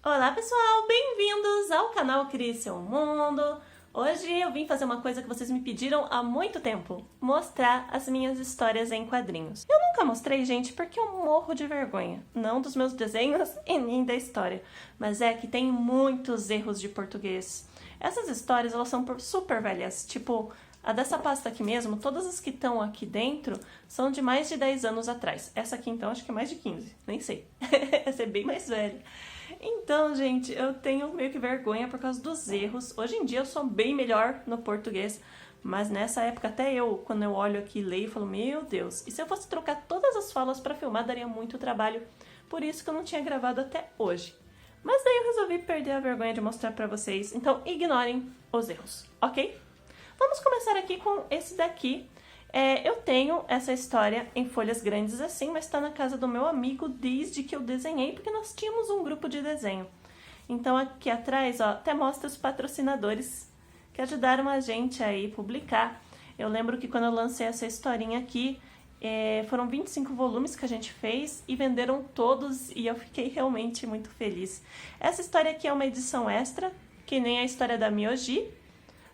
Olá pessoal, bem-vindos ao canal Crie Seu Mundo. Hoje eu vim fazer uma coisa que vocês me pediram há muito tempo, mostrar as minhas histórias em quadrinhos. Eu nunca mostrei, gente, porque eu morro de vergonha, não dos meus desenhos e nem da história, mas é que tem muitos erros de português. Essas histórias, elas são super velhas, tipo a dessa pasta aqui mesmo, todas as que estão aqui dentro são de mais de 10 anos atrás. Essa aqui então acho que é mais de 15, nem sei. Essa é bem mais velha. Então, gente, eu tenho meio que vergonha por causa dos erros. Hoje em dia eu sou bem melhor no português, mas nessa época até eu, quando eu olho aqui e leio, falo, meu Deus, e se eu fosse trocar todas as falas para filmar, daria muito trabalho. Por isso que eu não tinha gravado até hoje. Mas daí eu resolvi perder a vergonha de mostrar para vocês, então ignorem os erros, ok? Vamos começar aqui com esse daqui. Eu tenho essa história em folhas grandes assim, mas está na casa do meu amigo desde que eu desenhei, porque nós tínhamos um grupo de desenho. Então aqui atrás, ó, até mostra os patrocinadores que ajudaram a gente aí a publicar. Eu lembro que quando eu lancei essa historinha aqui, foram 25 volumes que a gente fez e venderam todos e eu fiquei realmente muito feliz. Essa história aqui é uma edição extra, que nem a história da Myoji,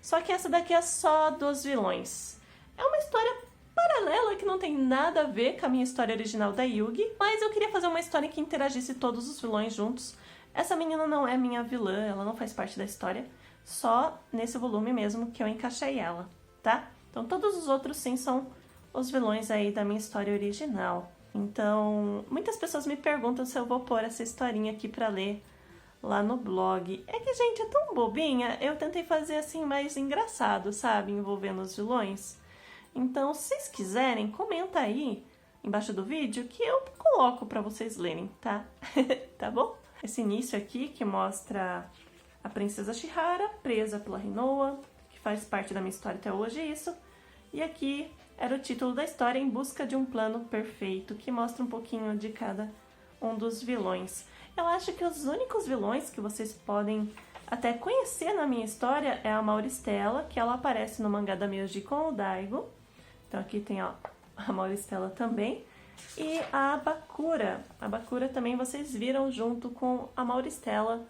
só que essa daqui é só dos vilões. É uma história paralela que não tem nada a ver com a minha história original da Yugi, mas eu queria fazer uma história que interagisse todos os vilões juntos. Essa menina não é minha vilã, ela não faz parte da história, só nesse volume mesmo que eu encaixei ela, tá? Então todos os outros sim são os vilões aí da minha história original. Então, muitas pessoas me perguntam se eu vou pôr essa historinha aqui pra ler lá no blog. É que, gente, é tão bobinha, eu tentei fazer assim mais engraçado, sabe? Envolvendo os vilões. Então, se vocês quiserem, comenta aí embaixo do vídeo que eu coloco pra vocês lerem, tá? Tá bom? Esse início aqui que mostra a princesa Chihara presa pela Rinoa, que faz parte da minha história até hoje, isso. E aqui era o título da história, Em Busca de um Plano Perfeito, que mostra um pouquinho de cada um dos vilões. Eu acho que os únicos vilões que vocês podem até conhecer na minha história é a Mauristela, que ela aparece no mangá da Myoji com o Daigo. Então aqui tem ó, a Mauristela também. E a Bakura. A Bakura também vocês viram junto com a Mauristela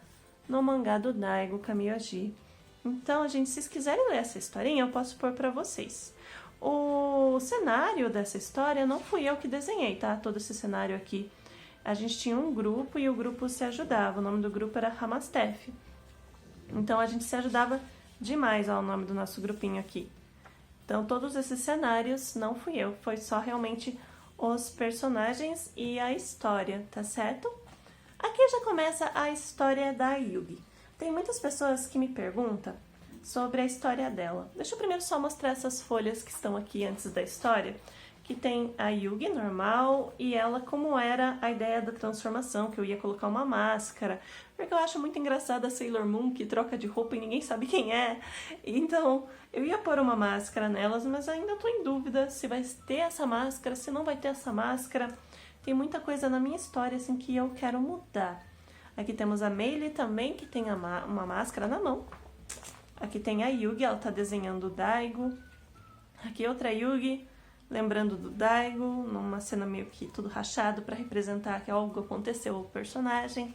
no mangá do Daigo com a Myoji. Então, gente, se vocês quiserem ler essa historinha, eu posso pôr pra vocês. O cenário dessa história não fui eu que desenhei, tá? Todo esse cenário aqui. A gente tinha um grupo e o grupo se ajudava. O nome do grupo era Hamastef. Então a gente se ajudava demais, ó, o nome do nosso grupinho aqui. Então todos esses cenários não fui eu, foi só realmente os personagens e a história, tá certo? Aqui já começa a história da Yugi. Tem muitas pessoas que me perguntam sobre a história dela. Deixa eu primeiro só mostrar essas folhas que estão aqui antes da história. Que tem a Yugi normal e ela como era a ideia da transformação, que eu ia colocar uma máscara, porque eu acho muito engraçada a Sailor Moon que troca de roupa e ninguém sabe quem é. Então eu ia pôr uma máscara nelas, mas ainda tô em dúvida se vai ter essa máscara, se não vai ter essa máscara. Tem muita coisa na minha história assim que eu quero mudar. Aqui temos a Meili também, que tem uma máscara na mão. Aqui tem a Yugi, ela tá desenhando o Daigo. Aqui outra Yugi, lembrando do Daigo, numa cena meio que tudo rachado para representar que algo aconteceu ao personagem.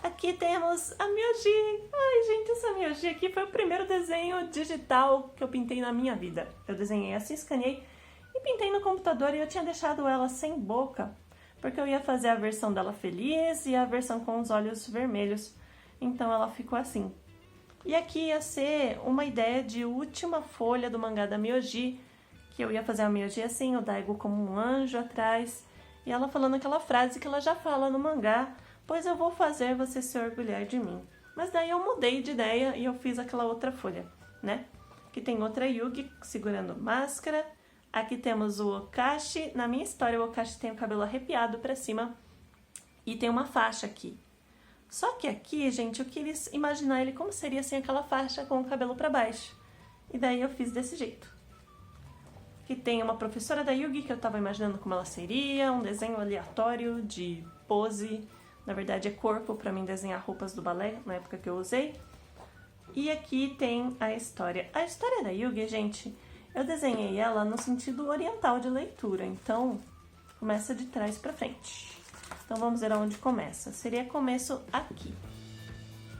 Aqui temos a Myoji. Ai, gente, essa Myoji aqui foi o primeiro desenho digital que eu pintei na minha vida. Eu desenhei assim, escaneei e pintei no computador e eu tinha deixado ela sem boca, porque eu ia fazer a versão dela feliz e a versão com os olhos vermelhos. Então ela ficou assim. E aqui ia ser uma ideia de última folha do mangá da Myoji, que eu ia fazer a Myoji assim, o Daigo como um anjo atrás, e ela falando aquela frase que ela já fala no mangá, pois eu vou fazer você se orgulhar de mim. Mas daí eu mudei de ideia e eu fiz aquela outra folha, né? Aqui tem outra Yugi segurando máscara, aqui temos o Okashi, na minha história o Okashi tem o cabelo arrepiado pra cima e tem uma faixa aqui. Só que aqui, gente, eu queria imaginar ele como seria assim aquela faixa com o cabelo pra baixo, e daí eu fiz desse jeito. Que tem uma professora da Yugi que eu tava imaginando como ela seria, um desenho aleatório de pose, na verdade é corpo para mim desenhar roupas do balé na época que eu usei. E aqui tem a história. A história da Yugi, gente, eu desenhei ela no sentido oriental de leitura, então começa de trás para frente. Então vamos ver aonde começa. Seria começo aqui.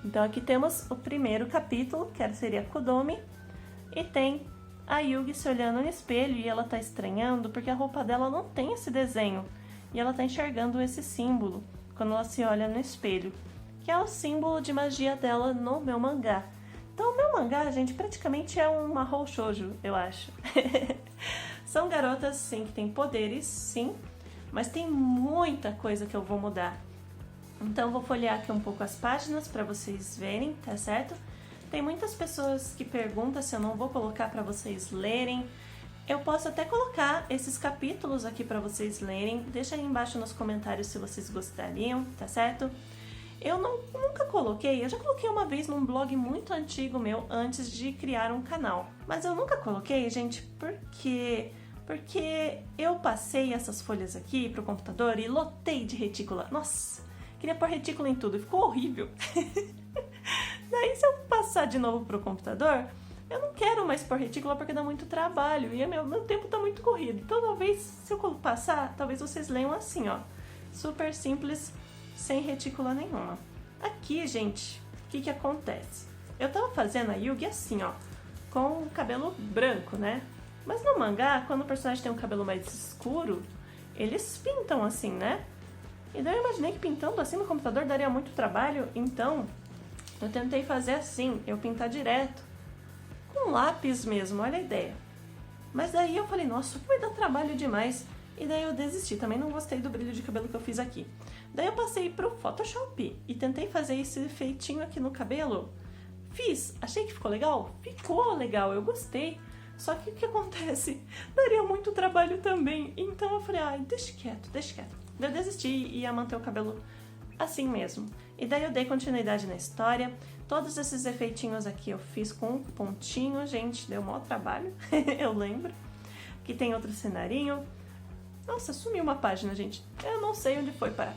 Então aqui temos o primeiro capítulo, que seria Kodomi, e tem a Yugi se olhando no espelho e ela tá estranhando porque a roupa dela não tem esse desenho. E ela tá enxergando esse símbolo quando ela se olha no espelho, que é o símbolo de magia dela no meu mangá. Então o meu mangá, gente, praticamente é um mahou shoujo, eu acho. São garotas, sim, que têm poderes, sim, mas tem muita coisa que eu vou mudar. Então eu vou folhear aqui um pouco as páginas para vocês verem, tá certo? Tem muitas pessoas que perguntam se eu não vou colocar para vocês lerem. Eu posso até colocar esses capítulos aqui para vocês lerem. Deixa aí embaixo nos comentários se vocês gostariam, tá certo? Eu nunca coloquei, eu já coloquei uma vez num blog muito antigo meu, antes de criar um canal. Mas eu nunca coloquei, gente, porque eu passei essas folhas aqui pro computador e lotei de retícula. Nossa, queria pôr retícula em tudo, ficou horrível. Daí se eu passar de novo pro computador, eu não quero mais pôr retícula porque dá muito trabalho e meu tempo tá muito corrido. Então talvez, se eu passar, talvez vocês leiam assim, ó. Super simples, sem retícula nenhuma. Aqui, gente, o que acontece? Eu tava fazendo a Yugi assim, ó, com o cabelo branco, né? Mas no mangá, quando o personagem tem um cabelo mais escuro, eles pintam assim, né? E daí eu imaginei que pintando assim no computador daria muito trabalho, então eu tentei fazer assim, eu pintar direto, com lápis mesmo, olha a ideia. Mas daí eu falei, nossa, vai dar trabalho demais. E daí eu desisti, também não gostei do brilho de cabelo que eu fiz aqui. Daí eu passei pro Photoshop e tentei fazer esse efeitinho aqui no cabelo. Fiz, achei que ficou legal? Ficou legal, eu gostei. Só que o que acontece? Daria muito trabalho também. Então eu falei, ai, deixa quieto, deixa quieto. Daí eu desisti e ia manter o cabelo assim mesmo. E daí eu dei continuidade na história. Todos esses efeitinhos aqui eu fiz com um pontinho, gente, deu maior trabalho, eu lembro. Aqui tem outro cenarinho. Nossa, sumiu uma página, gente. Eu não sei onde foi parar.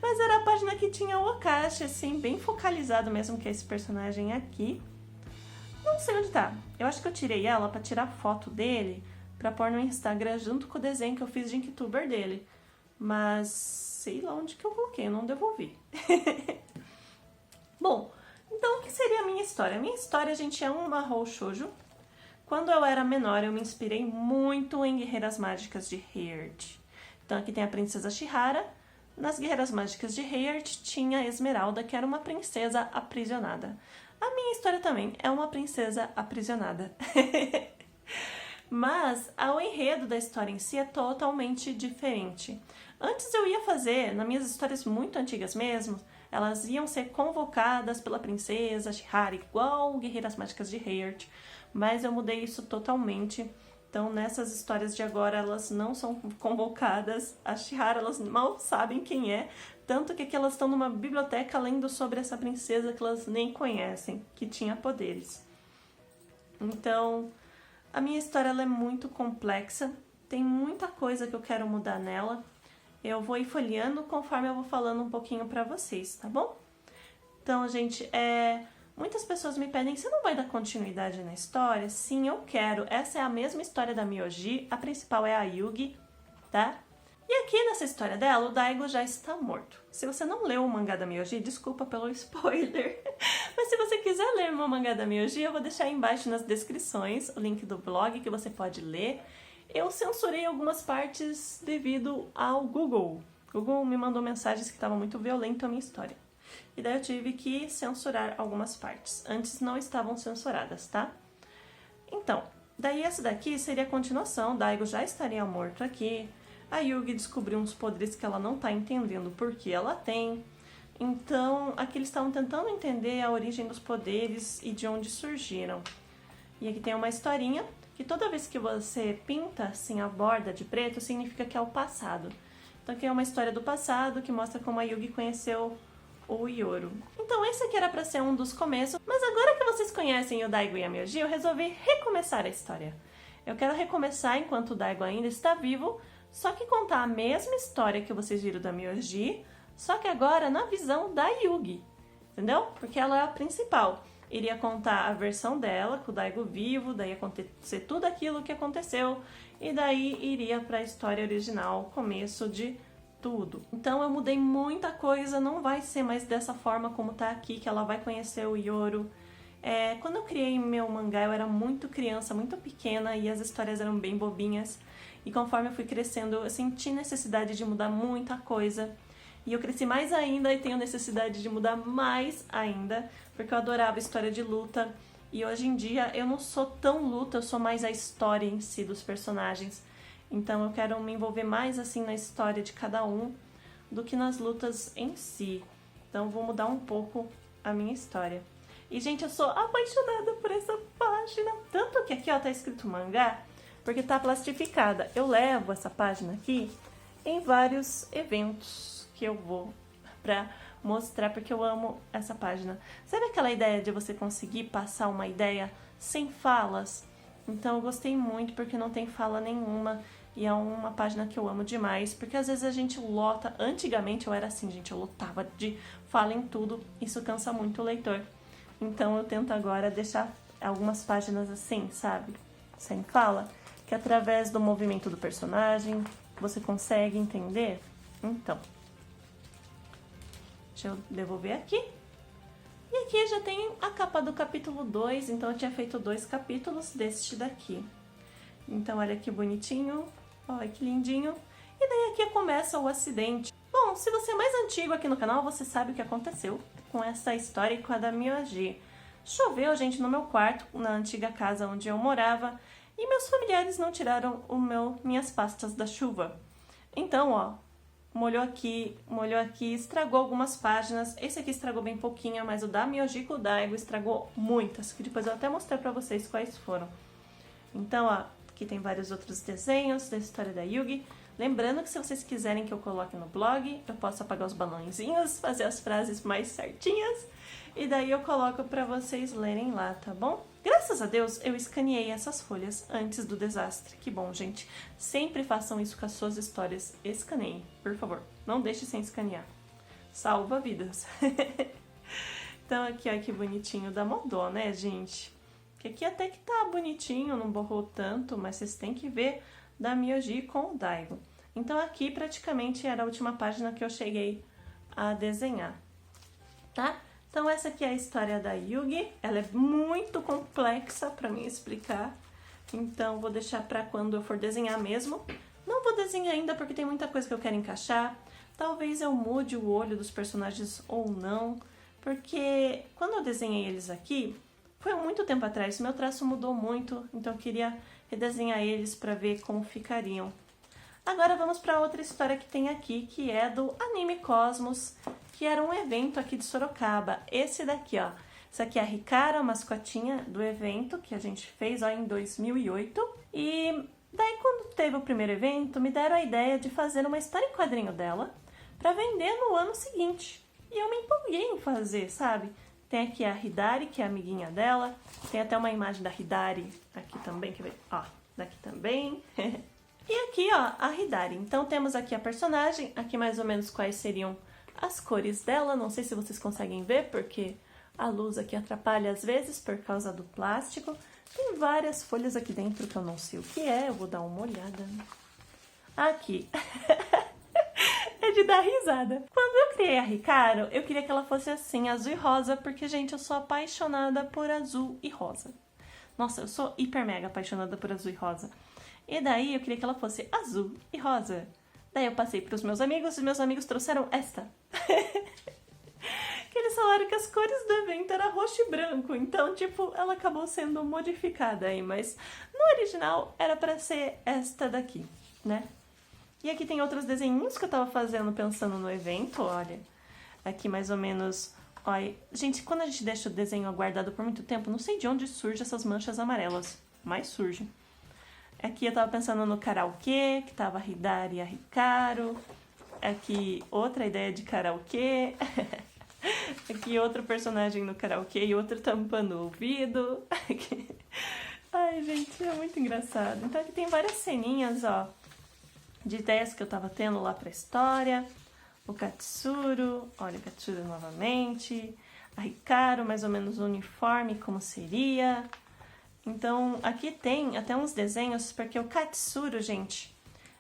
Mas era a página que tinha o Okashi, assim, bem focalizado mesmo, que é esse personagem aqui. Não sei onde tá. Eu acho que eu tirei ela pra tirar foto dele, pra pôr no Instagram junto com o desenho que eu fiz de Inktober dele. Mas sei lá onde que eu coloquei, eu não devolvi. Bom, então o que seria a minha história? A minha história, gente, é um mahou shoujo. Quando eu era menor, eu me inspirei muito em Guerreiras Mágicas de Heart. Então aqui tem a princesa Chihara. Nas Guerreiras Mágicas de Heart tinha a Esmeralda, que era uma princesa aprisionada. A minha história também é uma princesa aprisionada. Mas o enredo da história em si é totalmente diferente. Antes eu ia fazer, nas minhas histórias muito antigas mesmo, elas iam ser convocadas pela princesa Chihara, igual Guerreiras Mágicas de Heart. Mas eu mudei isso totalmente. Então, nessas histórias de agora, elas não são convocadas. A Chihara, elas mal sabem quem é. Tanto que aqui elas estão numa biblioteca lendo sobre essa princesa que elas nem conhecem, que tinha poderes. Então, a minha história ela é muito complexa. Tem muita coisa que eu quero mudar nela. Eu vou ir folheando conforme eu vou falando um pouquinho pra vocês, tá bom? Então, gente, muitas pessoas me pedem, você não vai dar continuidade na história? Sim, eu quero. Essa é a mesma história da Myoji, a principal é a Yugi, tá? E aqui nessa história dela, o Daigo já está morto. Se você não leu o mangá da Myoji, desculpa pelo spoiler. Mas se você quiser ler o mangá da Myoji, eu vou deixar aí embaixo nas descrições o link do blog que você pode ler. Eu censurei algumas partes devido ao Google. O Google me mandou mensagens que estavam muito violentas a minha história. E daí eu tive que censurar algumas partes. Antes não estavam censuradas, tá? Então, daí essa daqui seria a continuação. Daigo já estaria morto aqui. A Yugi descobriu uns poderes que ela não tá entendendo porque ela tem. Então, aqui eles estavam tentando entender a origem dos poderes e de onde surgiram. E aqui tem uma historinha que toda vez que você pinta assim a borda de preto, significa que é o passado. Então aqui é uma história do passado que mostra como a Yugi conheceu o Yoru. Então esse aqui era pra ser um dos começos, mas agora que vocês conhecem o Daigo e a Myoji, eu resolvi recomeçar a história. Eu quero recomeçar enquanto o Daigo ainda está vivo, só que contar a mesma história que vocês viram da Myoji, só que agora na visão da Yugi, entendeu? Porque ela é a principal. Iria contar a versão dela, com o Daigo vivo, daí ia acontecer tudo aquilo que aconteceu, e daí iria para a história original, começo de tudo. Então eu mudei muita coisa, não vai ser mais dessa forma como tá aqui, que ela vai conhecer o Yoru. Quando eu criei meu mangá, eu era muito criança, muito pequena, e as histórias eram bem bobinhas. E conforme eu fui crescendo, eu senti necessidade de mudar muita coisa. E eu cresci mais ainda e tenho necessidade de mudar mais ainda, porque eu adorava história de luta. E hoje em dia eu não sou tão luta, eu sou mais a história em si dos personagens. Então eu quero me envolver mais assim na história de cada um do que nas lutas em si. Então eu vou mudar um pouco a minha história. E, gente, eu sou apaixonada por essa página. Tanto que aqui, ó, tá escrito mangá, porque tá plastificada. Eu levo essa página aqui em vários eventos que eu vou pra mostrar, porque eu amo essa página. Sabe aquela ideia de você conseguir passar uma ideia sem falas? Então eu gostei muito, porque não tem fala nenhuma. E é uma página que eu amo demais, porque às vezes a gente lota. Antigamente eu era assim, gente, eu lotava de fala em tudo. Isso cansa muito o leitor. Então eu tento agora deixar algumas páginas assim, sabe? Sem fala, que através do movimento do personagem você consegue entender. Então, deixa eu devolver aqui. E aqui já tem a capa do capítulo 2, então eu tinha feito 2 capítulos deste daqui. Então olha que bonitinho, olha que lindinho. E daí aqui começa o acidente. Bom, se você é mais antigo aqui no canal, você sabe o que aconteceu com essa história e com a da Myoji. Choveu, gente, no meu quarto, na antiga casa onde eu morava, e meus familiares não tiraram minhas pastas da chuva. Então, ó, molhou aqui, estragou algumas páginas. Esse aqui estragou bem pouquinho, mas o da Myoji Daigo estragou muitas, que depois eu até mostrei pra vocês quais foram. Então, ó, aqui tem vários outros desenhos da história da Yugi. Lembrando que se vocês quiserem que eu coloque no blog, eu posso apagar os balãozinhos, fazer as frases mais certinhas, e daí eu coloco pra vocês lerem lá, tá bom? Graças a Deus, eu escaneei essas folhas antes do desastre. Que bom, gente. Sempre façam isso com as suas histórias. Escaneiem, por favor. Não deixe sem escanear. Salva vidas. Então aqui, ó, que bonitinho. Dá mó dó, né, gente? Que aqui até que tá bonitinho, não borrou tanto, mas vocês têm que ver da Myoji com o Daigo. Então aqui praticamente era a última página que eu cheguei a desenhar, tá? Então essa aqui é a história da Yugi. Ela é muito complexa para mim explicar, então vou deixar para quando eu for desenhar mesmo. Não vou desenhar ainda porque tem muita coisa que eu quero encaixar. Talvez eu mude o olho dos personagens ou não, porque quando eu desenhei eles aqui, foi há muito tempo atrás, meu traço mudou muito, então eu queria redesenhar eles para ver como ficariam. Agora vamos para outra história que tem aqui, que é do Anime Cosmos, que era um evento aqui de Sorocaba. Esse daqui, ó. Essa aqui é a Hikara, a mascotinha do evento que a gente fez ó, em 2008. E daí quando teve o primeiro evento, me deram a ideia de fazer uma história em quadrinho dela para vender no ano seguinte. E eu me empolguei em fazer, sabe? Tem aqui a Hidari, que é a amiguinha dela. Tem até uma imagem da Hidari aqui também, quer ver? Ó, daqui também. E aqui, ó, a Hidari. Então temos aqui a personagem, aqui mais ou menos quais seriam as cores dela. Não sei se vocês conseguem ver, porque a luz aqui atrapalha às vezes por causa do plástico. Tem várias folhas aqui dentro que eu não sei o que é, eu vou dar uma olhada. Aqui. É de dar risada. Quando eu criei a Hikaru, eu queria que ela fosse assim, azul e rosa, porque, gente, eu sou apaixonada por azul e rosa. Nossa, eu sou hiper mega apaixonada por azul e rosa. E daí eu queria que ela fosse azul e rosa. Daí eu passei para os meus amigos e meus amigos trouxeram esta. Que eles falaram que as cores do evento eram roxo e branco. Então, tipo, ela acabou sendo modificada aí. Mas no original era para ser esta daqui, né? E aqui tem outros desenhinhos que eu tava fazendo pensando no evento, olha. Aqui mais ou menos... Olha, gente, quando a gente deixa o desenho guardado por muito tempo, não sei de onde surgem essas manchas amarelas. Mas surge. Aqui eu tava pensando no karaokê, que tava a Hidari e a Hikaru. Aqui outra ideia de karaokê. Aqui outro personagem no karaokê e outro tampando o ouvido. Ai, gente, é muito engraçado. Então aqui tem várias ceninhas, ó, de ideias que eu tava tendo lá pra história. O Katsuro, olha o Katsuro novamente. A Hikaru, mais ou menos o uniforme, como seria. Então, aqui tem até uns desenhos, porque o Katsuro, gente,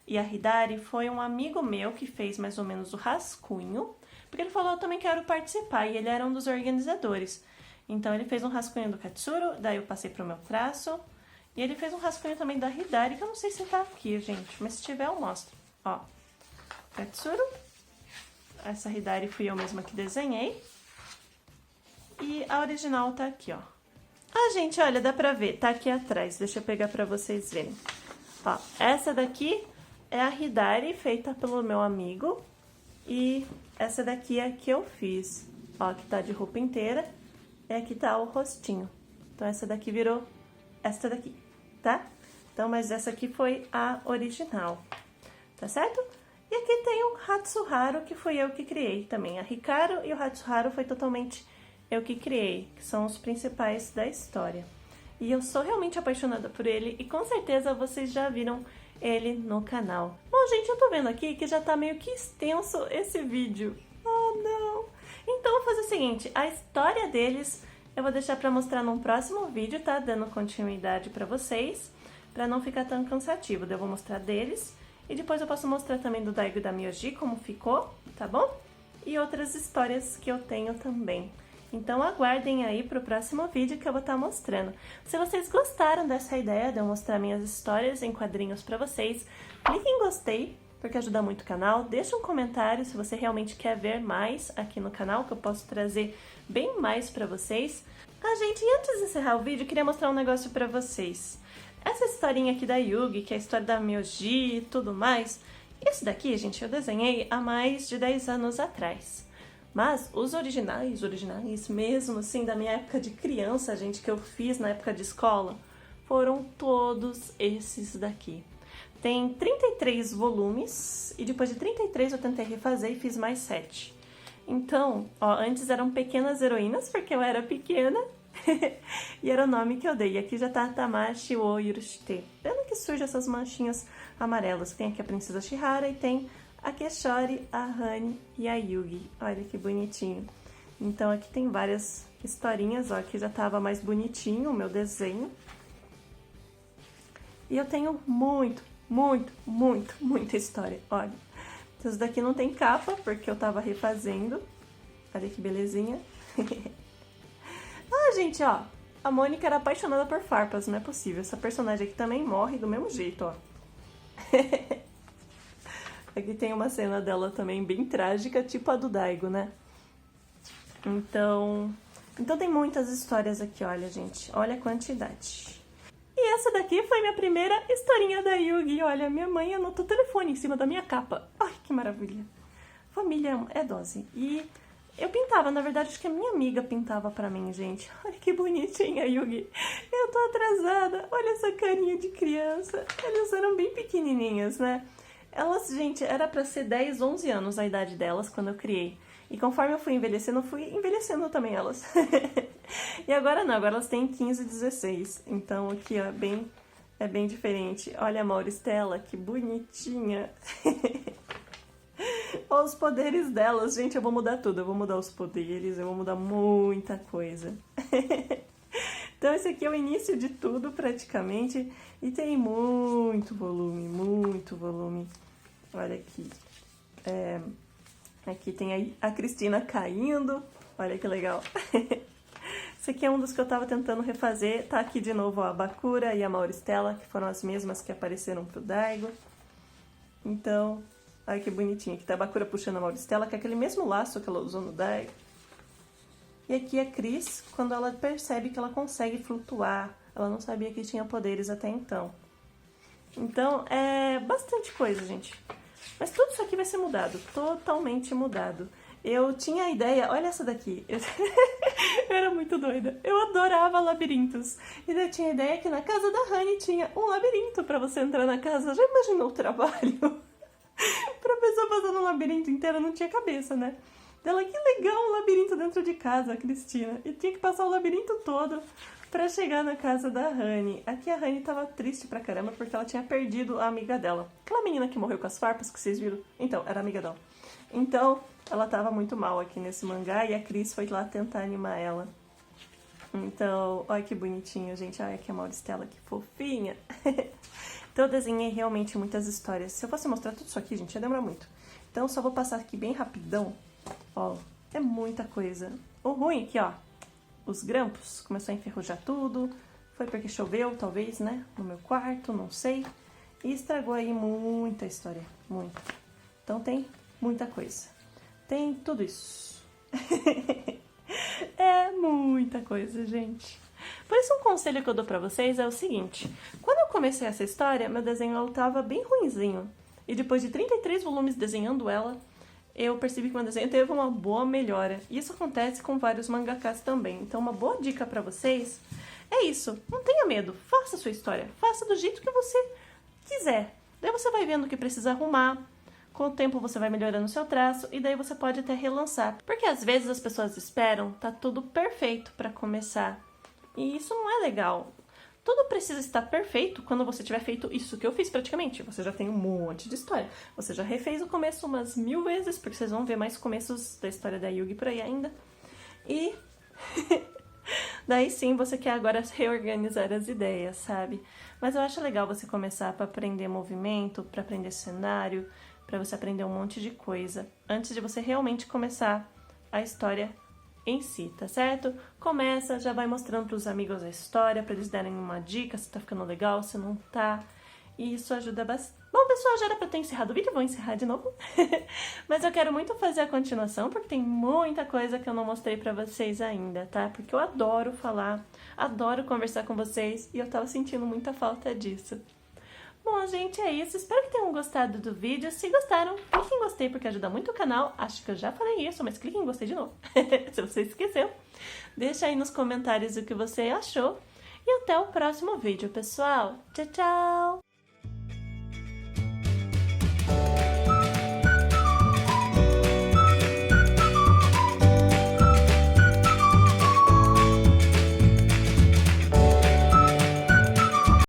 e a Hidari foi um amigo meu que fez mais ou menos o rascunho, porque ele falou, eu também quero participar, e ele era um dos organizadores. Então ele fez um rascunho do Katsuro, daí eu passei pro meu traço, e ele fez um rascunho também da Hidari, que eu não sei se tá aqui, gente, mas se tiver eu mostro. Ó, Katsuro, essa Hidari fui eu mesma que desenhei, e a original tá aqui, ó. Ah, gente, olha, dá pra ver, tá aqui atrás, deixa eu pegar pra vocês verem. Ó, essa daqui é a Hidari, feita pelo meu amigo, e essa daqui é a que eu fiz. Ó, que tá de roupa inteira, e aqui tá o rostinho. Então, essa daqui virou essa daqui, tá? Então, mas essa aqui foi a original, tá certo? E aqui tem o Hatsuharu, que fui eu que criei também. A Hikaru e o Hatsuharu foi totalmente eu que criei, que são os principais da história. E eu sou realmente apaixonada por ele e com certeza vocês já viram ele no canal. Bom, gente, eu tô vendo aqui que já tá meio que extenso esse vídeo. Oh, não! Então, eu vou fazer o seguinte, a história deles eu vou deixar pra mostrar num próximo vídeo, tá? Dando continuidade pra vocês, pra não ficar tão cansativo. Eu vou mostrar deles e depois eu posso mostrar também do Daigo e da Myoji, como ficou, tá bom? E outras histórias que eu tenho também. Então aguardem aí pro próximo vídeo que eu vou estar mostrando. Se vocês gostaram dessa ideia de eu mostrar minhas histórias em quadrinhos pra vocês, clique em gostei, porque ajuda muito o canal. Deixa um comentário se você realmente quer ver mais aqui no canal, que eu posso trazer bem mais pra vocês. Ah, gente, e antes de encerrar o vídeo, eu queria mostrar um negócio pra vocês. Essa historinha aqui da Yugi, que é a história da Myoji e tudo mais, isso daqui, gente, eu desenhei há mais de 10 anos atrás. Mas os originais mesmo, assim, da minha época de criança, gente, que eu fiz na época de escola, foram todos esses daqui. Tem 33 volumes, e depois de 33 eu tentei refazer e fiz mais 7. Então, ó, antes eram Pequenas Heroínas, porque eu era pequena, e era o nome que eu dei. E aqui já tá Tamashi wo Yurushite. Vendo que surge essas manchinhas amarelas. Tem aqui a Princesa Chihara e tem a Keshori, a Hani e a Yugi. Olha que bonitinho. Então aqui tem várias historinhas, ó, aqui já tava mais bonitinho o meu desenho. E eu tenho muita história, olha. Essas daqui não tem capa, porque eu tava refazendo. Olha que belezinha. Ah, gente, ó, a Mônica era apaixonada por farpas, não é possível. Essa personagem aqui também morre do mesmo jeito, ó. Aqui tem uma cena dela também bem trágica, tipo a do Daigo, né? Então tem muitas histórias aqui, olha, gente. Olha a quantidade. E essa daqui foi minha primeira historinha da Yugi. Olha, minha mãe anotou o telefone em cima da minha capa. Ai, que maravilha. Família é dose. E eu pintava, na verdade, acho que a minha amiga pintava pra mim, gente. Olha que bonitinha, Yugi. Eu tô atrasada. Olha essa carinha de criança. Elas eram bem pequenininhas, né? Elas, gente, era pra ser 10, 11 anos a idade delas quando eu criei. E conforme eu fui envelhecendo também elas. E agora não, agora elas têm 15, 16. Então aqui, ó, é bem diferente. Olha a Mauristela, que bonitinha. Olha os poderes delas, gente, eu vou mudar tudo. Eu vou mudar os poderes, eu vou mudar muita coisa. Então esse aqui é o início de tudo, praticamente. E tem muito volume. Olha aqui. Aqui tem a Cristina caindo. Olha que legal. Esse aqui é um dos que eu tava tentando refazer. Tá aqui de novo ó, a Bakura e a Mauristela, que foram as mesmas que apareceram pro Daigo. Então, olha que bonitinho. Aqui tá a Bakura puxando a Mauristela, que é aquele mesmo laço que ela usou no Daigo. E aqui a Cris, quando ela percebe que ela consegue flutuar. Ela não sabia que tinha poderes até então. Então, é bastante coisa, gente. Mas tudo isso aqui vai ser mudado, totalmente mudado. Eu tinha a ideia, olha essa daqui. Eu era muito doida. Eu adorava labirintos. E eu tinha a ideia que na casa da Hani tinha um labirinto pra você entrar na casa. Já imaginou o trabalho? Pra pessoa passar no labirinto inteiro, não tinha cabeça, né? Ela, que legal um labirinto dentro de casa, Cristina. E tinha que passar o labirinto todo pra chegar na casa da Hani. Aqui a Hani tava triste pra caramba porque ela tinha perdido a amiga dela. Aquela menina que morreu com as farpas que vocês viram. Então, era amiga dela. Então, ela tava muito mal aqui nesse mangá e a Cris foi lá tentar animar ela. Então, olha que bonitinho, gente. Olha aqui a Mauristela, que fofinha. Então eu desenhei realmente muitas histórias. Se eu fosse mostrar tudo isso aqui, gente, ia demorar muito. Então eu só vou passar aqui bem rapidão. Ó, é muita coisa. O ruim aqui, ó, os grampos, começou a enferrujar tudo. Foi porque choveu, talvez, né? No meu quarto, não sei. E estragou aí muita história, muita. Então tem muita coisa. Tem tudo isso. É muita coisa, gente. Por isso, um conselho que eu dou pra vocês é o seguinte. Quando eu comecei essa história, meu desenho tava bem ruinzinho. E depois de 33 volumes desenhando ela, eu percebi que meu desenho teve uma boa melhora. E isso acontece com vários mangakas também. Então, uma boa dica pra vocês é isso. Não tenha medo. Faça a sua história. Faça do jeito que você quiser. Daí você vai vendo o que precisa arrumar. Com o tempo você vai melhorando o seu traço e daí você pode até relançar. Porque às vezes as pessoas esperam, tá tudo perfeito pra começar. E isso não é legal. Tudo precisa estar perfeito quando você tiver feito isso que eu fiz praticamente. Você já tem um monte de história. Você já refez o começo umas 1000 vezes, porque vocês vão ver mais começos da história da Yugi por aí ainda. E daí sim você quer agora reorganizar as ideias, sabe? Mas eu acho legal você começar para aprender movimento, para aprender cenário, para você aprender um monte de coisa, antes de você realmente começar a história em si, tá certo? Começa, já vai mostrando pros amigos a história, pra eles darem uma dica se tá ficando legal, se não tá. E isso ajuda bastante. Bom, pessoal, já era pra ter encerrado o vídeo, vou encerrar de novo. Mas eu quero muito fazer a continuação, porque tem muita coisa que eu não mostrei pra vocês ainda, tá? Porque eu adoro falar, adoro conversar com vocês, e eu tava sentindo muita falta disso. Bom, gente, é isso. Espero que tenham gostado do vídeo. Se gostaram, clique em gostei porque ajuda muito o canal. Acho que eu já falei isso, mas clique em gostei de novo. Se você esqueceu. Deixa aí nos comentários o que você achou. E até o próximo vídeo, pessoal. Tchau, tchau!